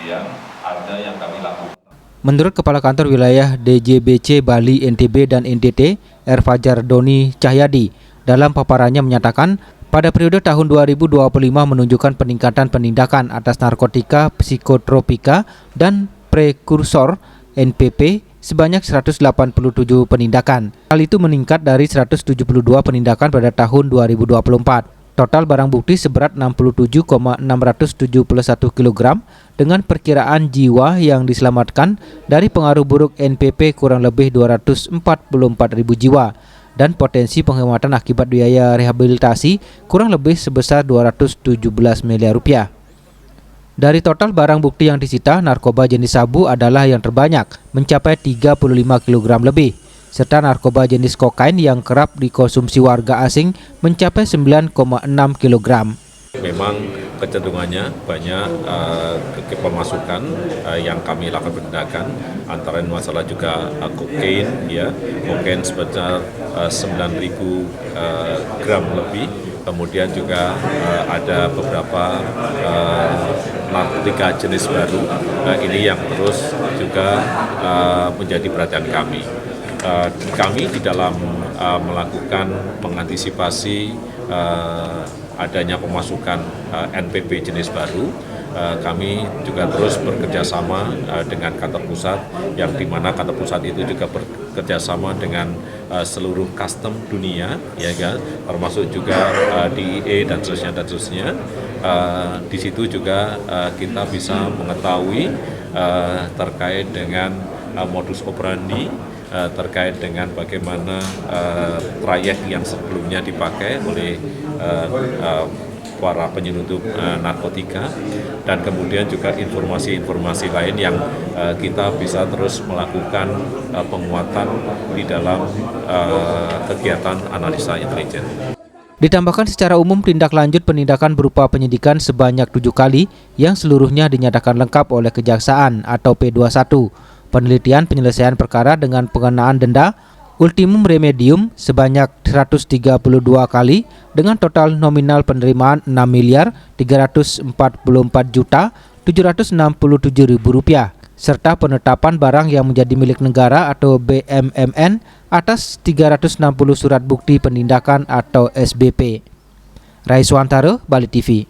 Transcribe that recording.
kemudian ada yang kami lakukan. Menurut Kepala Kantor Wilayah DJBC Bali, NTB, dan NTT, R. Fajar Doni Cahyadi, dalam paparannya menyatakan pada periode tahun 2025 menunjukkan peningkatan penindakan atas narkotika, psikotropika, dan prekursor NPP sebanyak 187 penindakan. Hal itu meningkat dari 172 penindakan pada tahun 2024. Total barang bukti seberat 67,671 kg dengan perkiraan jiwa yang diselamatkan dari pengaruh buruk NPP kurang lebih 244.000 jiwa dan potensi penghematan akibat biaya rehabilitasi kurang lebih sebesar 217 miliar rupiah. Dari total barang bukti yang disita, narkoba jenis sabu adalah yang terbanyak, mencapai 35 kg lebih, serta narkoba jenis kokain yang kerap dikonsumsi warga asing mencapai 9,6 kg. Memang kecenderungannya banyak pemasukan yang kami lakukan penindakan, antara masalah juga kokain, ya, kokain sebesar 9.000 gram lebih. Kemudian juga ada beberapa narkotika jenis baru. Ini yang terus juga menjadi perhatian kami. Kami di dalam melakukan mengantisipasi adanya pemasukan NPP jenis baru, kami juga terus bekerjasama dengan kantor pusat, yang dimana kantor pusat itu juga bekerjasama dengan seluruh custom dunia, ya kan, termasuk juga DEA dan seterusnya. Di situ juga kita bisa mengetahui terkait dengan modus operandi, terkait dengan bagaimana trayek yang sebelumnya dipakai oleh para penyelundup narkotika, dan kemudian juga informasi-informasi lain yang kita bisa terus melakukan penguatan di dalam kegiatan analisa intelijen. Ditambahkan secara umum tindak lanjut penindakan berupa penyidikan sebanyak 7 kali yang seluruhnya dinyatakan lengkap oleh Kejaksaan atau P21. Penelitian penyelesaian perkara dengan pengenaan denda ultimum remedium sebanyak 132 kali dengan total nominal penerimaan Rp6.344.767.000 serta penetapan barang yang menjadi milik negara atau BMMN atas 360 surat bukti penindakan atau SBP. Raiswantaro, Bali TV.